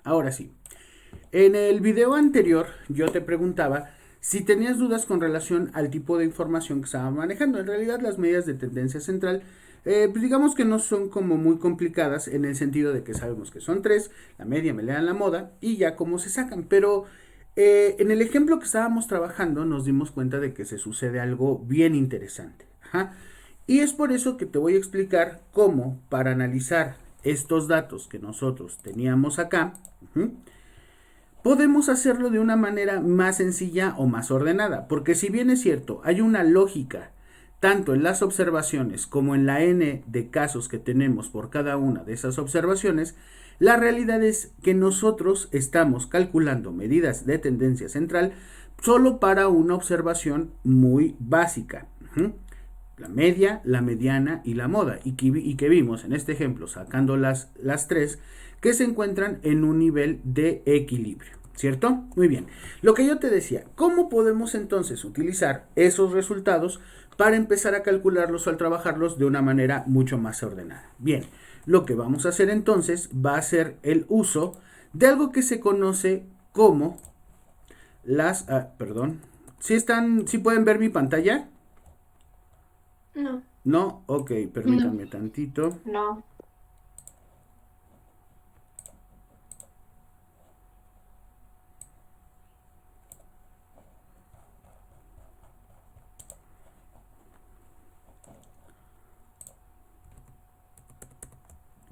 ahora sí. En el video anterior yo te preguntaba si tenías dudas con relación al tipo de información que estaba manejando. En realidad las medidas de tendencia central, pues digamos que no son como muy complicadas en el sentido de que sabemos que son tres, la media, mediana, la moda y ya cómo se sacan. Pero en el ejemplo que estábamos trabajando nos dimos cuenta de que se sucede algo bien interesante. Ajá. Y es por eso que te voy a explicar cómo para analizar estos datos que nosotros teníamos acá, podemos hacerlo de una manera más sencilla o más ordenada, porque si bien es cierto, hay una lógica tanto en las observaciones como en la n de casos que tenemos por cada una de esas observaciones, la realidad es que nosotros estamos calculando medidas de tendencia central solo para una observación muy básica. La media, la mediana y la moda, y que vimos en este ejemplo, sacando las tres, que se encuentran en un nivel de equilibrio, ¿cierto? Muy bien. Lo que yo te decía, ¿cómo podemos entonces utilizar esos resultados para empezar a calcularlos o a trabajarlos de una manera mucho más ordenada? Bien, lo que vamos a hacer entonces va a ser el uso de algo que se conoce como las, perdón, ¿sí pueden ver mi pantalla? No, No, ok, no, permítanme tantito. no.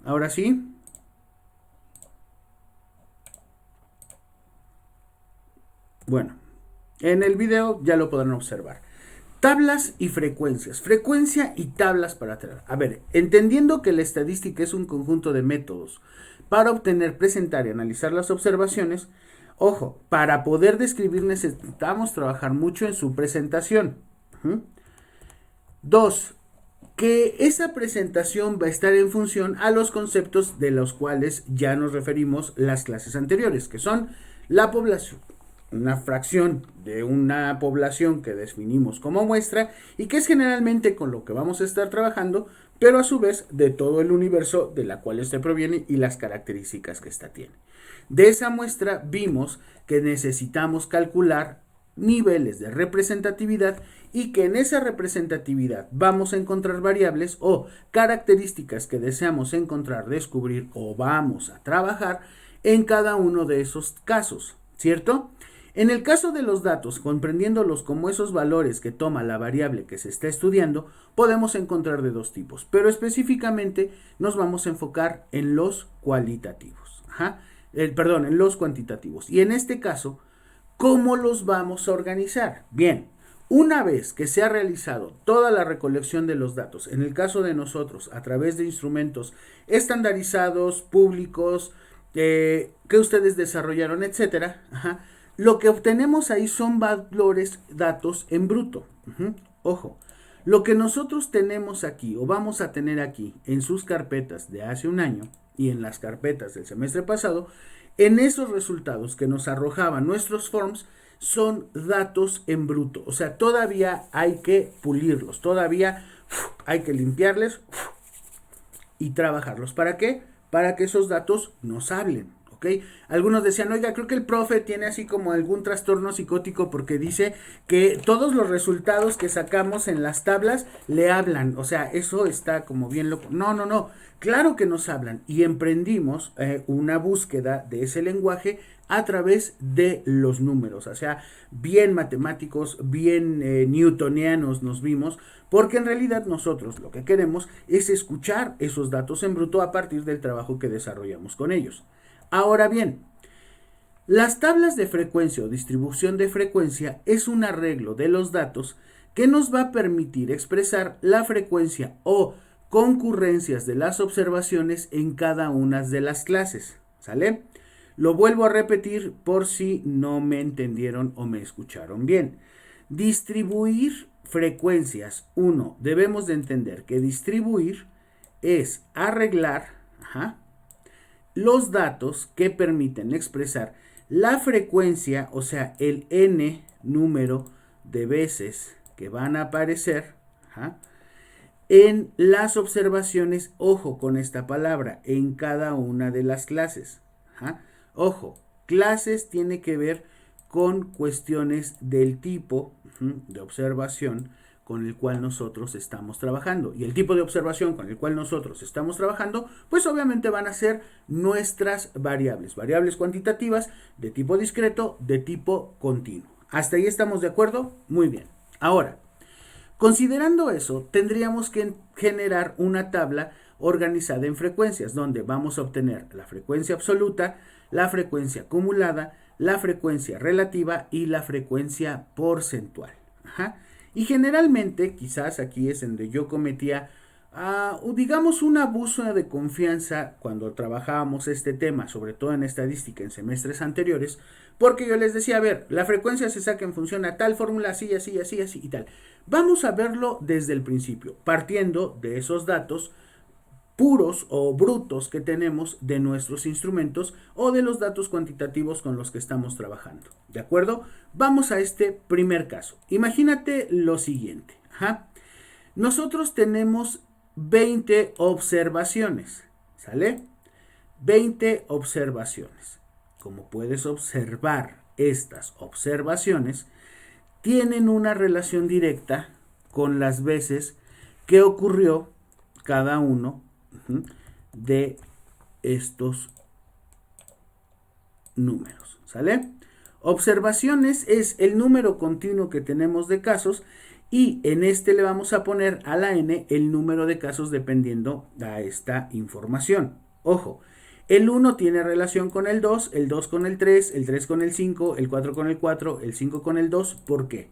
Ahora sí. Bueno, en el video ya lo podrán observar. Tablas y frecuencias. Frecuencia y tablas para traer. A ver, entendiendo que la estadística es un conjunto de métodos para obtener, presentar y analizar las observaciones, ojo, para poder describir necesitamos trabajar mucho en su presentación. Dos, que esa presentación va a estar en función a los conceptos de los cuales ya nos referimos las clases anteriores, que son la población, una fracción de una población que definimos como muestra y que es generalmente con lo que vamos a estar trabajando, pero a su vez de todo el universo de la cual éste proviene y las características que ésta tiene. De esa muestra vimos que necesitamos calcular niveles de representatividad y que en esa representatividad vamos a encontrar variables o características que deseamos encontrar, descubrir o vamos a trabajar en cada uno de esos casos, ¿cierto? En el caso de los datos, comprendiéndolos como esos valores que toma la variable que se está estudiando, podemos encontrar de dos tipos, pero específicamente nos vamos a enfocar en los cualitativos. Perdón, en los cuantitativos. Y en este caso, ¿cómo los vamos a organizar? Bien, una vez que se ha realizado toda la recolección de los datos, en el caso de nosotros, a través de instrumentos estandarizados, públicos, que ustedes desarrollaron, etcétera, lo que obtenemos ahí son valores, datos en bruto. Ojo, lo que nosotros tenemos aquí o vamos a tener aquí en sus carpetas de hace un año y en las carpetas del semestre pasado, en esos resultados que nos arrojaban nuestros forms son datos en bruto. O sea, todavía hay que pulirlos, todavía hay que limpiarles y trabajarlos. ¿Para qué? Para que esos datos nos hablen. ¿Ok? Algunos decían, oiga, creo que el profe tiene así como algún trastorno psicótico porque dice que todos los resultados que sacamos en las tablas le hablan. O sea, eso está como bien loco. No, no, no. Claro que nos hablan. Y emprendimos una búsqueda de ese lenguaje a través de los números. O sea, bien matemáticos, bien newtonianos nos vimos, porque en realidad nosotros lo que queremos es escuchar esos datos en bruto a partir del trabajo que desarrollamos con ellos. Ahora bien, las tablas de frecuencia o distribución de frecuencia es un arreglo de los datos que nos va a permitir expresar la frecuencia o concurrencias de las observaciones en cada una de las clases. ¿Sale? Lo vuelvo a repetir por si no me entendieron o me escucharon bien. Distribuir frecuencias. Uno, debemos de entender que distribuir es arreglar, los datos que permiten expresar la frecuencia, o sea, el n número de veces que van a aparecer en las observaciones, ojo con esta palabra, en cada una de las clases. Ojo, clases tiene que ver con cuestiones del tipo de observación con el cual nosotros estamos trabajando. Y el tipo de observación con el cual nosotros estamos trabajando, pues obviamente van a ser nuestras variables. Variables cuantitativas de tipo discreto, de tipo continuo. ¿Hasta ahí estamos de acuerdo? Muy bien. Ahora, considerando eso, tendríamos que generar una tabla organizada en frecuencias, donde vamos a obtener la frecuencia absoluta, la frecuencia acumulada, la frecuencia relativa y la frecuencia porcentual. Ajá. Y generalmente, quizás aquí es donde yo cometía, digamos, un abuso de confianza cuando trabajábamos este tema, sobre todo en estadística en semestres anteriores, porque yo les decía, a ver, la frecuencia se saca en función a tal fórmula, así, así, así, así y tal. Vamos a verlo desde el principio, partiendo de esos datos puros o brutos que tenemos de nuestros instrumentos o de los datos cuantitativos con los que estamos trabajando. ¿De acuerdo? Vamos a este primer caso. Imagínate lo siguiente. Ajá. Nosotros tenemos 20 observaciones. ¿Sale? 20 observaciones. Como puedes observar, estas observaciones tienen una relación directa con las veces que ocurrió cada uno de estos números, ¿sale? Observaciones es el número continuo que tenemos de casos y en este le vamos a poner a la n el número de casos dependiendo de esta información. Ojo, el 1 tiene relación con el 2 con el 3 con el 5, el 4 con el 4, el 5 con el 2. ¿Por qué?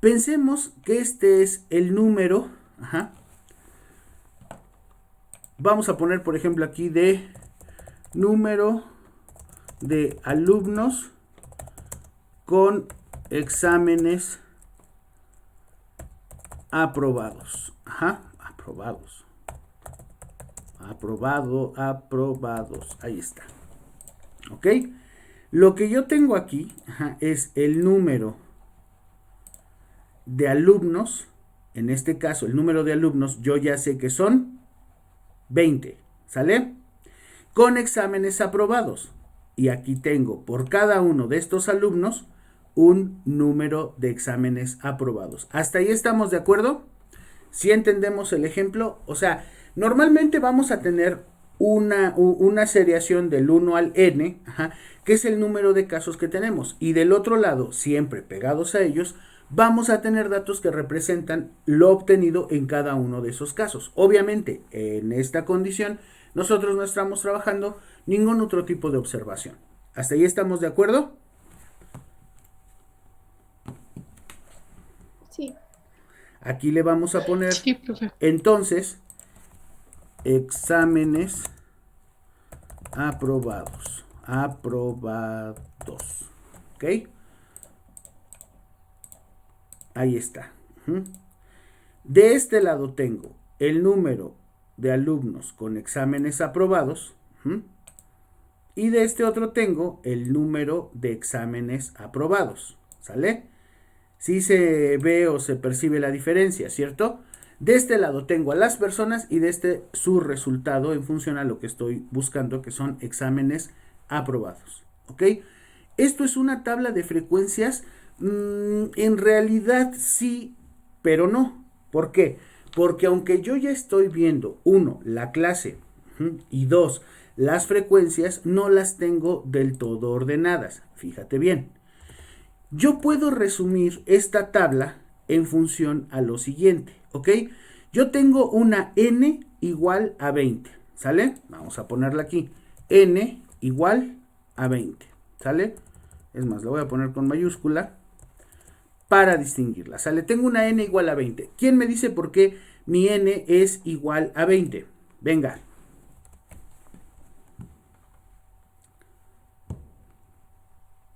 Pensemos que este es el número, vamos a poner por ejemplo aquí de número de alumnos con exámenes aprobados. Aprobados. Aprobados. Ahí está. ¿Ok? Lo que yo tengo aquí es el número de alumnos. En este caso, el número de alumnos, yo ya sé que son 20. ¿Sale? Con exámenes aprobados. Y aquí tengo por cada uno de estos alumnos un número de exámenes aprobados. ¿Hasta ahí estamos de acuerdo? Si entendemos el ejemplo, o sea, normalmente vamos a tener una seriación del 1 al n, que es el número de casos que tenemos. Y del otro lado, siempre pegados a ellos, vamos a tener datos que representan lo obtenido en cada uno de esos casos. Obviamente, en esta condición, nosotros no estamos trabajando ningún otro tipo de observación. ¿Hasta ahí estamos de acuerdo? Sí. Aquí le vamos a poner, sí, profe, entonces, exámenes aprobados. ¿Ok? Ahí está. De este lado tengo el número de alumnos con exámenes aprobados. Y de este otro tengo el número de exámenes aprobados. ¿Sale? Sí se ve o se percibe la diferencia, ¿cierto? De este lado tengo a las personas y de este su resultado en función a lo que estoy buscando, que son exámenes aprobados. ¿Ok? Esto es una tabla de frecuencias. En realidad sí, pero no. ¿Por qué? Porque aunque yo ya estoy viendo, 1, la clase, y 2, las frecuencias, no las tengo del todo ordenadas. Fíjate bien. Yo puedo resumir esta tabla en función a lo siguiente, ¿ok? Yo tengo una n igual a 20, ¿sale? Vamos a ponerla aquí. N igual a 20, ¿sale? Es más, la voy a poner con mayúscula para distinguirla, ¿sale? Tengo una n igual a 20. ¿Quién me dice por qué mi n es igual a 20? Venga.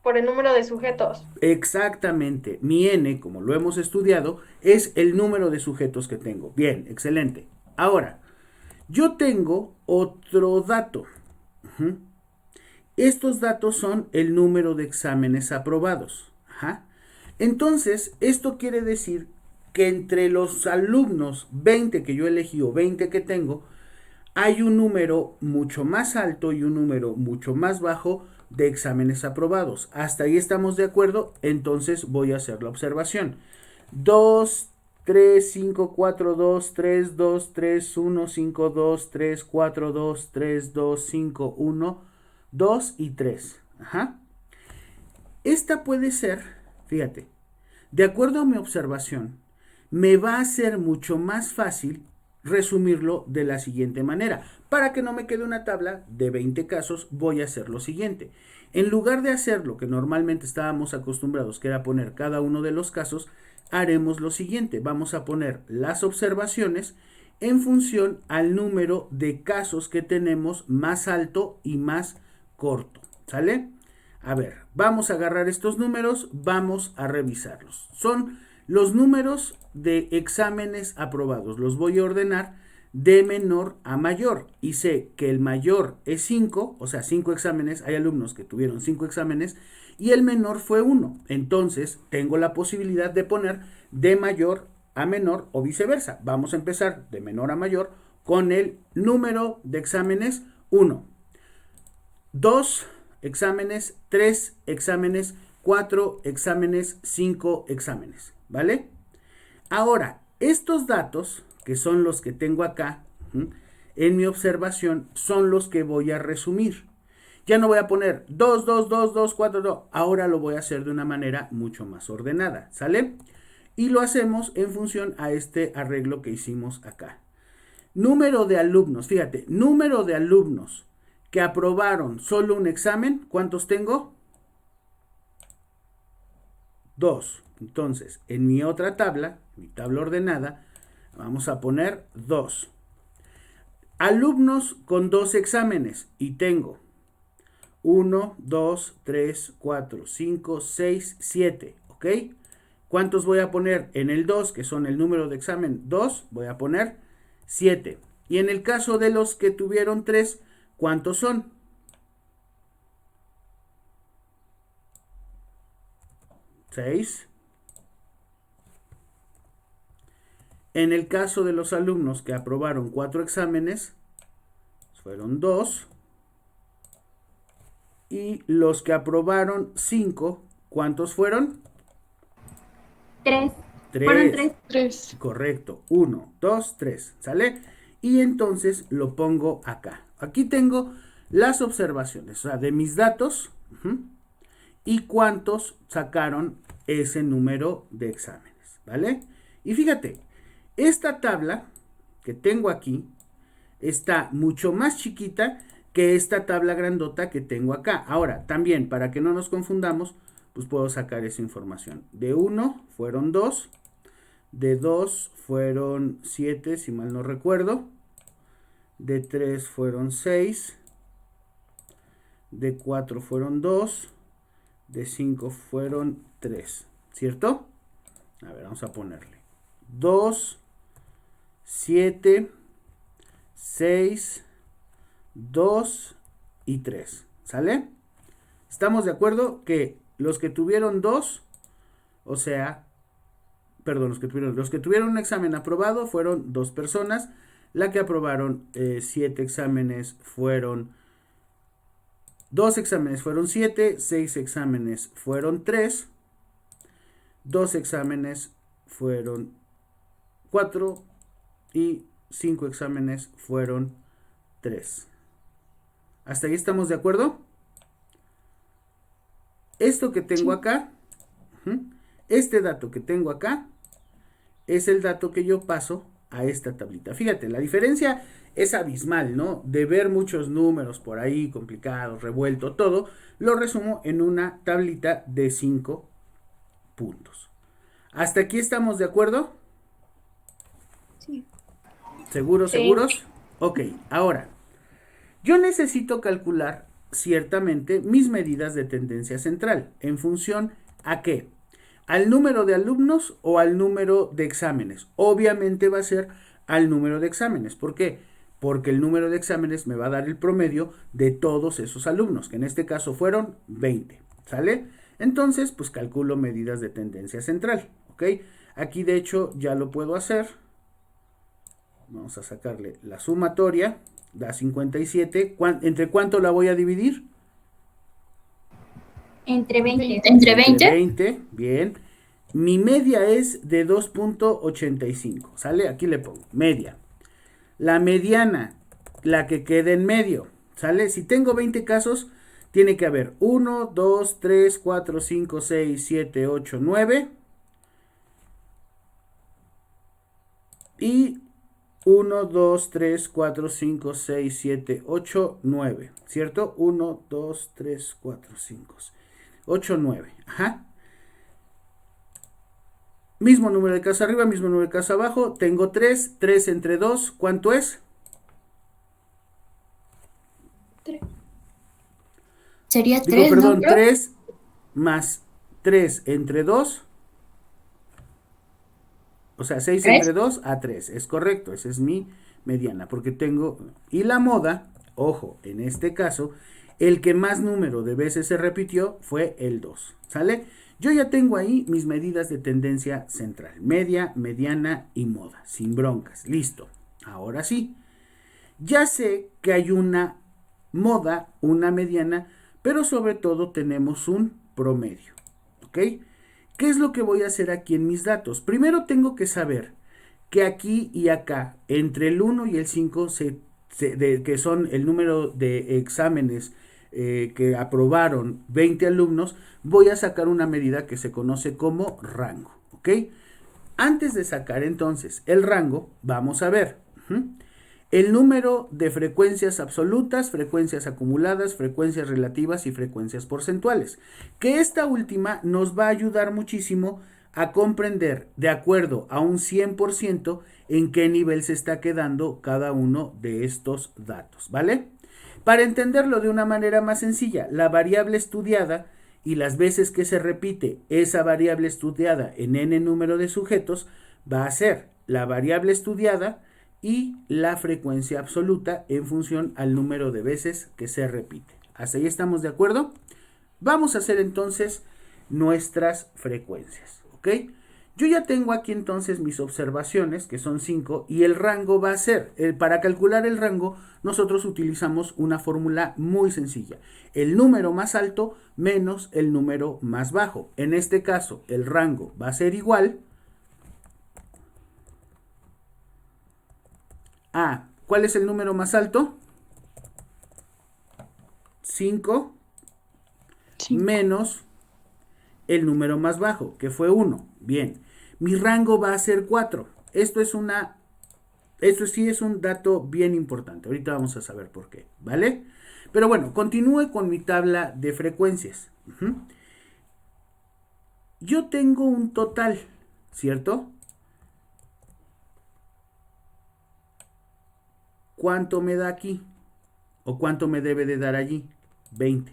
Por el número de sujetos. Exactamente. Mi n, como lo hemos estudiado, es el número de sujetos que tengo. Bien, excelente. Ahora, yo tengo otro dato. Estos datos son el número de exámenes aprobados. Entonces, esto quiere decir que entre los alumnos 20 que yo elegí o 20 que tengo, hay un número mucho más alto y un número mucho más bajo de exámenes aprobados. Hasta ahí estamos de acuerdo, entonces voy a hacer la observación. 2, 3, 5, 4, 2, 3, 2, 3, 1, 5, 2, 3, 4, 2, 3, 2, 5, 1, 2 y 3. Ajá. Esta puede ser, fíjate, de acuerdo a mi observación, me va a ser mucho más fácil resumirlo de la siguiente manera. Para que no me quede una tabla de 20 casos, voy a hacer lo siguiente. En lugar de hacer lo que normalmente estábamos acostumbrados, que era poner cada uno de los casos, haremos lo siguiente. Vamos a poner las observaciones en función al número de casos que tenemos más alto y más corto. ¿Sale? A ver, vamos a agarrar estos números, vamos a revisarlos. Son los números de exámenes aprobados. Los voy a ordenar de menor a mayor. Y sé que el mayor es 5, o sea, 5 exámenes. Hay alumnos que tuvieron 5 exámenes y el menor fue 1. Entonces, tengo la posibilidad de poner de mayor a menor o viceversa. Vamos a empezar de menor a mayor con el número de exámenes 1. 2 exámenes, 3 exámenes, 4 exámenes, 5 exámenes, ¿vale? Ahora, estos datos, que son los que tengo acá, en mi observación, son los que voy a resumir. Ya no voy a poner 2, 2, 2, 2, 4, 2. Ahora lo voy a hacer de una manera mucho más ordenada, ¿sale? Y lo hacemos en función a este arreglo que hicimos acá. Número de alumnos, fíjate, número de alumnos que aprobaron solo un examen, ¿cuántos tengo? 2. Entonces, en mi otra tabla, mi tabla ordenada, vamos a poner 2. Alumnos con 2 exámenes y tengo 1, 2, 3, 4, 5, 6, 7, ¿ok? ¿Cuántos voy a poner en el 2, que son el número de examen 2? Voy a poner 7. Y en el caso de los que tuvieron 3, ¿cuántos son? 6. En el caso de los alumnos que aprobaron 4 exámenes, fueron 2. Y los que aprobaron 5, ¿cuántos fueron? 3. 3. Fueron 3. 3. Correcto. 1, 2, 3. ¿Sale? Y entonces lo pongo acá. Aquí tengo las observaciones, o sea, de mis datos y cuántos sacaron ese número de exámenes, ¿vale? Y fíjate, esta tabla que tengo aquí está mucho más chiquita que esta tabla grandota que tengo acá. Ahora, también, para que no nos confundamos, pues puedo sacar esa información. De 1 fueron 2, de 2 fueron 7, si mal no recuerdo, de 3 fueron 6, de 4 fueron 2, de 5 fueron 3, ¿cierto? A ver, vamos a ponerle 2, 7, 6, 2 y 3, ¿sale? ¿Estamos de acuerdo que los que tuvieron 2, o sea, perdón, los que tuvieron un examen aprobado fueron 2 personas, la que aprobaron 7 exámenes fueron 2 exámenes fueron 7, 6 exámenes fueron 3, 2 exámenes fueron 4 y 5 exámenes fueron 3. ¿Hasta ahí estamos de acuerdo? Esto que tengo acá, este dato que tengo acá, es el dato que yo paso a esta tablita. Fíjate, la diferencia es abismal, ¿no? De ver muchos números por ahí, complicados, revuelto, todo, lo resumo en una tablita de 5 puntos. ¿Hasta aquí estamos de acuerdo? Sí. ¿Seguros, Sí. seguros? Ok, ahora, yo necesito calcular ciertamente mis medidas de tendencia central. ¿En función a qué? ¿Al número de alumnos o al número de exámenes? Obviamente va a ser al número de exámenes. ¿Por qué? Porque el número de exámenes me va a dar el promedio de todos esos alumnos, que en este caso fueron 20. ¿Sale? Entonces, pues calculo medidas de tendencia central. ¿Ok? Aquí de hecho ya lo puedo hacer. Vamos a sacarle la sumatoria. Da 57. ¿Entre cuánto la voy a dividir? Entre 20. Entre 20. 20. 20, bien. Mi media es de 2.85, ¿sale? Aquí le pongo media. La mediana, la que queda en medio, ¿sale? Si tengo 20 casos, tiene que haber 1, 2, 3, 4, 5, 6, 7, 8, 9. Y 1, 2, 3, 4, 5, 6, 7, 8, 9. ¿Cierto? 1, 2, 3, 4, 5, 8, 9. Ajá. Mismo número de casa arriba, mismo número de casa abajo. Tengo 3. 3 entre 2. ¿Cuánto es? Sería Digo, 3, ¿no, perdón, profe? 3 más 3 entre 2. O sea, 6 entre 3. 2 a 3. Es correcto, esa es mi mediana. Porque tengo... Y la moda, ojo, en este caso, el que más número de veces se repitió fue el 2. ¿Sale? Yo ya tengo ahí mis medidas de tendencia central. Media, mediana y moda. Sin broncas. Listo. Ahora sí. Ya sé que hay una moda, una mediana, pero sobre todo tenemos un promedio. ¿Ok? ¿Qué es lo que voy a hacer aquí en mis datos? Primero tengo que saber que aquí y acá, entre el 1 y el 5, que son el número de exámenes que aprobaron 20 alumnos, voy a sacar una medida que se conoce como rango. ¿Ok? Antes de sacar entonces el rango, vamos a ver el número de frecuencias absolutas, frecuencias acumuladas, frecuencias relativas y frecuencias porcentuales. Que esta última nos va a ayudar muchísimo a comprender de acuerdo a un 100% en qué nivel se está quedando cada uno de estos datos, ¿vale? Para entenderlo de una manera más sencilla, la variable estudiada y las veces que se repite esa variable estudiada en n número de sujetos va a ser la variable estudiada y la frecuencia absoluta en función al número de veces que se repite. ¿Hasta ahí estamos de acuerdo? Vamos a hacer entonces nuestras frecuencias, ¿ok? Yo ya tengo aquí entonces mis observaciones, que son 5, y el rango va a ser, para calcular el rango, nosotros utilizamos una fórmula muy sencilla. El número más alto menos el número más bajo. En este caso, el rango va a ser igual a, ¿cuál es el número más alto? 5 menos el número más bajo, que fue 1. Bien, mi rango va a ser 4. Esto sí es un dato bien importante. Ahorita vamos a saber por qué, ¿vale? Pero bueno, continúe con mi tabla de frecuencias. Yo tengo un total, ¿cierto? ¿Cuánto me da aquí? ¿O cuánto me debe de dar allí? 20.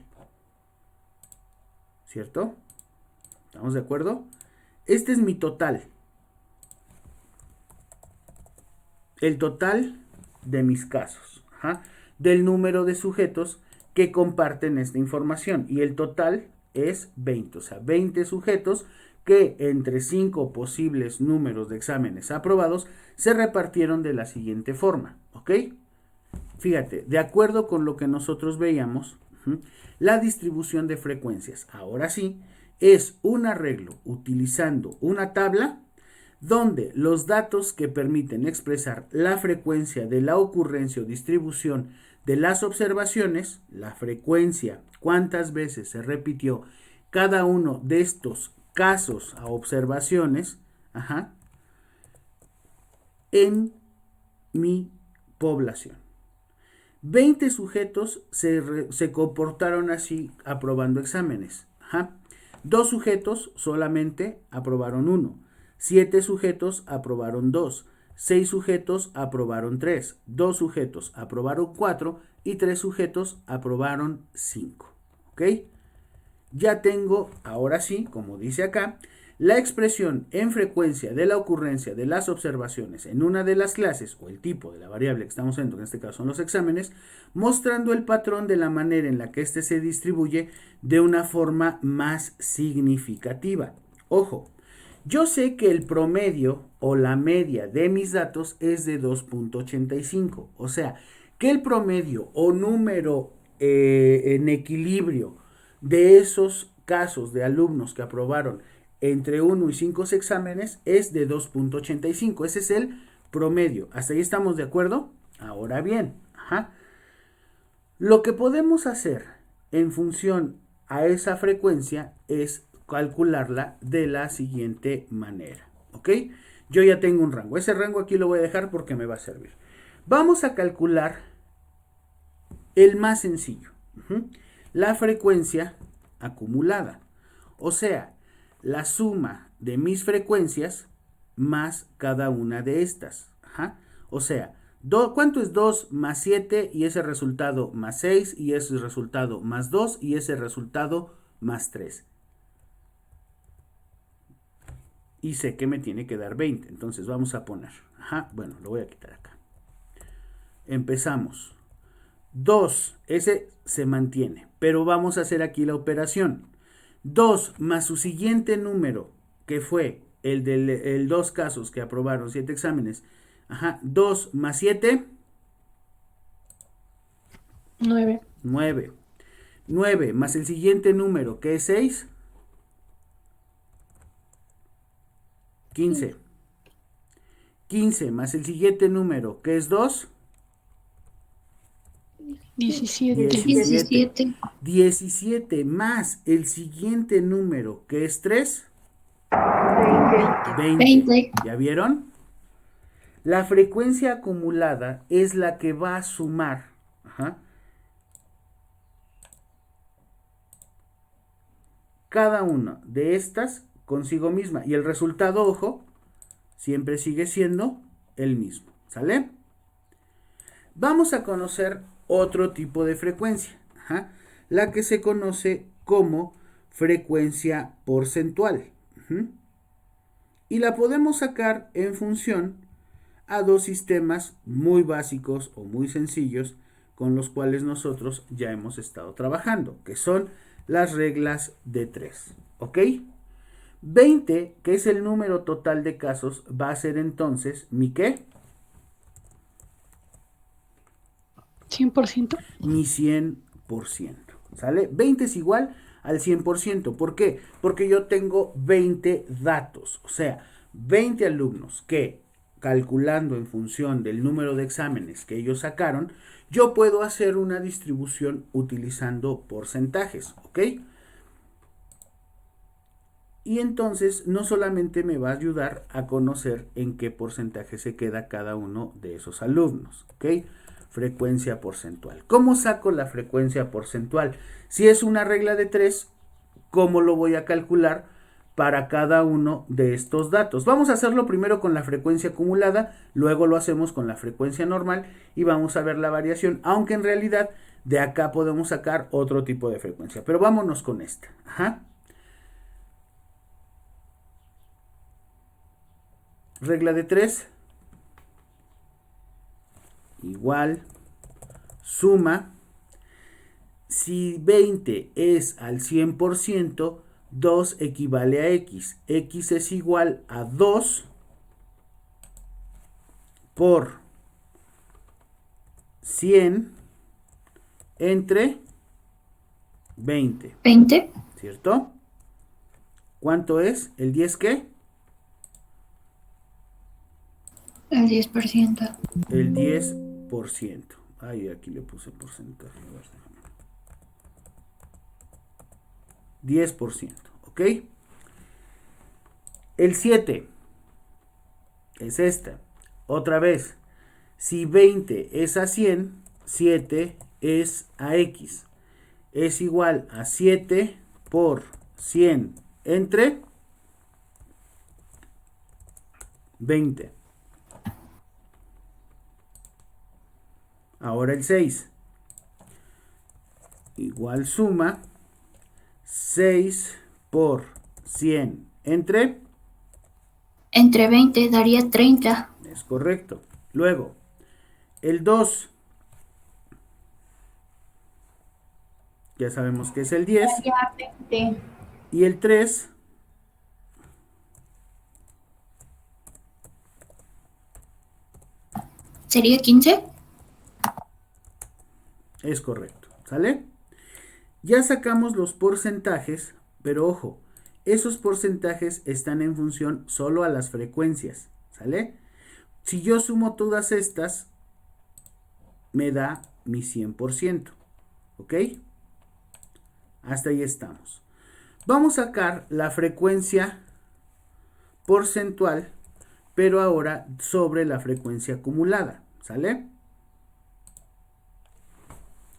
¿Cierto? ¿Estamos de acuerdo? Este es mi total. El total de mis casos. Del número de sujetos que comparten esta información. Y el total es 20. O sea, 20 sujetos que entre 5 posibles números de exámenes aprobados se repartieron de la siguiente forma. ¿Ok? Fíjate, de acuerdo con lo que nosotros veíamos, la distribución de frecuencias, ahora sí, es un arreglo utilizando una tabla donde los datos que permiten expresar la frecuencia de la ocurrencia o distribución de las observaciones, la frecuencia, cuántas veces se repitió cada uno de estos casos a observaciones, en mi población. 20 sujetos se comportaron así aprobando exámenes. 2 sujetos solamente aprobaron 1. 7 sujetos aprobaron 2. 6 sujetos aprobaron 3. 2 sujetos aprobaron 4. Y 3 sujetos aprobaron 5. ¿Ok? Ya tengo, ahora sí, como dice acá, la expresión en frecuencia de la ocurrencia de las observaciones en una de las clases o el tipo de la variable que estamos viendo, en este caso son los exámenes, mostrando el patrón de la manera en la que éste se distribuye de una forma más significativa. Ojo, yo sé que el promedio o la media de mis datos es de 2.85, o sea, que el promedio o número en equilibrio de esos casos de alumnos que aprobaron entre 1 y 5 exámenes es de 2.85. Ese es el promedio. ¿Hasta ahí estamos de acuerdo? Ahora bien, lo que podemos hacer en función a esa frecuencia es calcularla de la siguiente manera. ¿Ok? Yo ya tengo un rango. Ese rango aquí lo voy a dejar porque me va a servir. Vamos a calcular el más sencillo. La frecuencia acumulada. O sea, la suma de mis frecuencias más cada una de estas. O sea, ¿cuánto es 2 más 7 y ese resultado más 6 y ese resultado más 2 y ese resultado más 3? Y sé que me tiene que dar 20, entonces vamos a poner. Bueno, lo voy a quitar acá. Empezamos. 2, ese se mantiene, pero vamos a hacer aquí la operación. 2 más su siguiente número, que fue el de 2 casos que aprobaron 7 exámenes. 2 más 7. 9. 9. 9 más el siguiente número, que es 6. 15. 15 más el siguiente número, que es 2. 17. 17. 17 más el siguiente número, que es 3. 20. ¿Ya vieron? La frecuencia acumulada es la que va a sumar cada una de estas consigo misma. Y el resultado, ojo, siempre sigue siendo el mismo. ¿Sale? Vamos a conocer otro tipo de frecuencia. La que se conoce como frecuencia porcentual. Y la podemos sacar en función a dos sistemas muy básicos o muy sencillos con los cuales nosotros ya hemos estado trabajando, que son las reglas de 3. ¿Ok? 20, que es el número total de casos, va a ser entonces mi ¿qué? 100%. Mi 100%. ¿Sale? 20 es igual al 100%. ¿Por qué? Porque yo tengo 20 datos. O sea, 20 alumnos que, calculando en función del número de exámenes que ellos sacaron, yo puedo hacer una distribución utilizando porcentajes. ¿Ok? Y entonces no solamente me va a ayudar a conocer en qué porcentaje se queda cada uno de esos alumnos. ¿Ok? Frecuencia porcentual. ¿Cómo saco la frecuencia porcentual? Si es una regla de 3, ¿cómo lo voy a calcular para cada uno de estos datos? Vamos a hacerlo primero con la frecuencia acumulada, luego lo hacemos con la frecuencia normal y vamos a ver la variación, aunque en realidad de acá podemos sacar otro tipo de frecuencia. Pero vámonos con esta. Regla de 3. Igual, suma, si 20 es al 100%, 2 equivale a x. X es igual a 2 por 100 entre 20. 20. ¿Cierto? ¿Cuánto es? ¿El 10 qué? El 10%. El 10%. Ay, aquí le puse porcentaje. 10%. ¿Ok? El 7 es esta. Otra vez. Si 20 es a 100, 7 es a x. Es igual a 7 por 100 entre 20. Ahora el 6. Igual suma 6 por 100 entre... Entre 20 daría 30. Es correcto. Luego, el 2. Ya sabemos que es el 10. Daría 20. Y el 3. ¿Sería 15? Es correcto. ¿Sale? Ya sacamos los porcentajes Pero ojo, esos porcentajes están en función solo a las frecuencias, ¿sale? Si yo sumo todas estas, me da mi 100%, ¿ok? Hasta ahí estamos. Vamos a sacar la frecuencia porcentual, pero ahora sobre la frecuencia acumulada, ¿sale?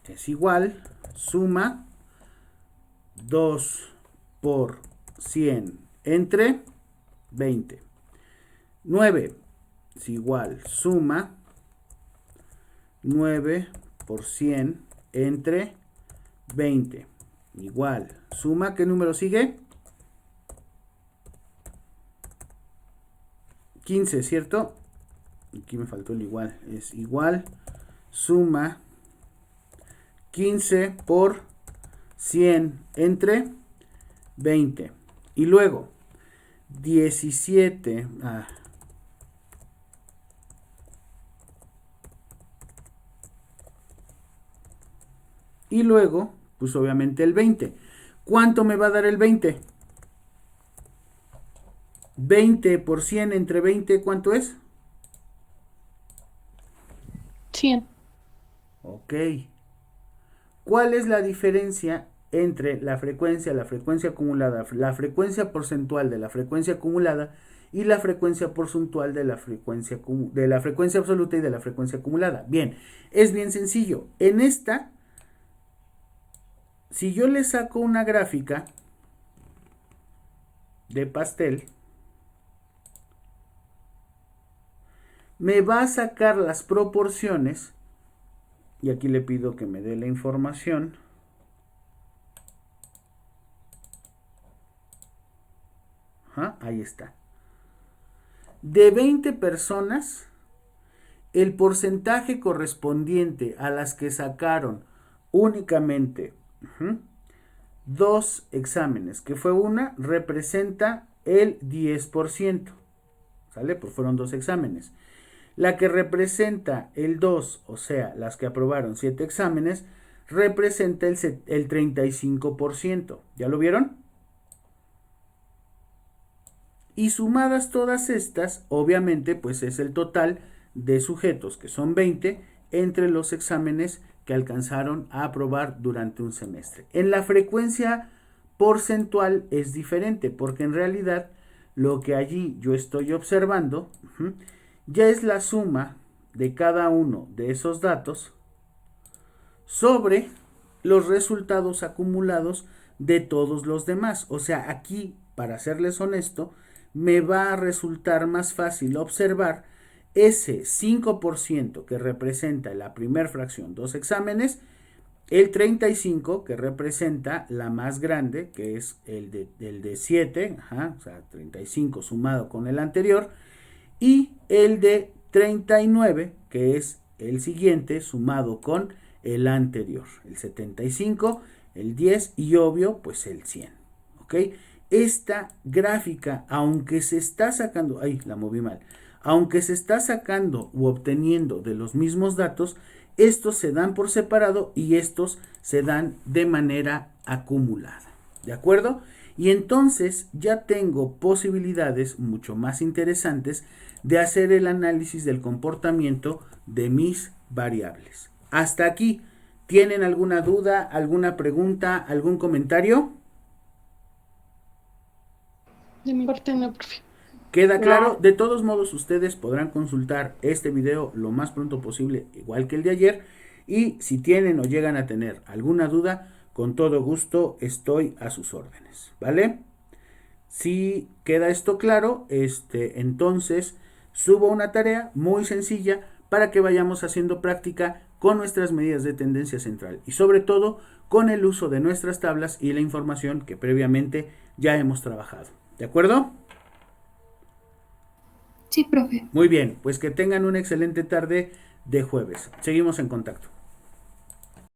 Es igual, suma 2 por 100 entre 20. 9 es igual, suma 9 por 100 entre 20. Igual, suma, ¿qué número sigue? 15, ¿cierto? Aquí me faltó el igual. Es igual, suma 15 por 100 entre 20. Y luego, 17. Y luego, pues obviamente el 20. ¿Cuánto me va a dar el 20? 20 por 100 entre 20, ¿cuánto es? 100. Ok. ¿Cuál es la diferencia entre la frecuencia acumulada, la frecuencia porcentual de la frecuencia acumulada y la frecuencia porcentual de la frecuencia absoluta y de la frecuencia acumulada? Bien, es bien sencillo. En esta, si yo le saco una gráfica de pastel, me va a sacar las proporciones, y aquí le pido que me dé la información. Ahí está. De 20 personas, el porcentaje correspondiente a las que sacaron únicamente 2 exámenes, que fue una, representa el 10%. ¿Sale? Pues fueron 2 exámenes. La que representa el 2, o sea, las que aprobaron 7 exámenes, representa el 35%. ¿Ya lo vieron? Y sumadas todas estas, obviamente, pues es el total de sujetos, que son 20, entre los exámenes que alcanzaron a aprobar durante un semestre. En la frecuencia porcentual es diferente, porque en realidad lo que allí yo estoy observando ya es la suma de cada uno de esos datos sobre los resultados acumulados de todos los demás. O sea, aquí, para serles honesto, me va a resultar más fácil observar ese 5% que representa la primer fracción, 2 exámenes, el 35% que representa la más grande, que es el de 7, o sea, 35 sumado con el anterior, y el de 39, que es el siguiente sumado con el anterior, el 75, el 10 y obvio, pues el 100, ¿ok? Esta gráfica, aunque se está sacando, la moví mal, aunque se está sacando u obteniendo de los mismos datos, estos se dan por separado y estos se dan de manera acumulada, ¿de acuerdo? Y entonces ya tengo posibilidades mucho más interesantes de hacer el análisis del comportamiento de mis variables. Hasta aquí, ¿tienen alguna duda, alguna pregunta, algún comentario? De mi parte no, profe. ¿Queda claro? De todos modos, ustedes podrán consultar este video lo más pronto posible, igual que el de ayer. Y si tienen o llegan a tener alguna duda, con todo gusto estoy a sus órdenes, ¿vale? Si queda esto claro, entonces subo una tarea muy sencilla para que vayamos haciendo práctica con nuestras medidas de tendencia central y sobre todo con el uso de nuestras tablas y la información que previamente ya hemos trabajado. ¿De acuerdo? Sí, profe. Muy bien, pues que tengan una excelente tarde de jueves. Seguimos en contacto.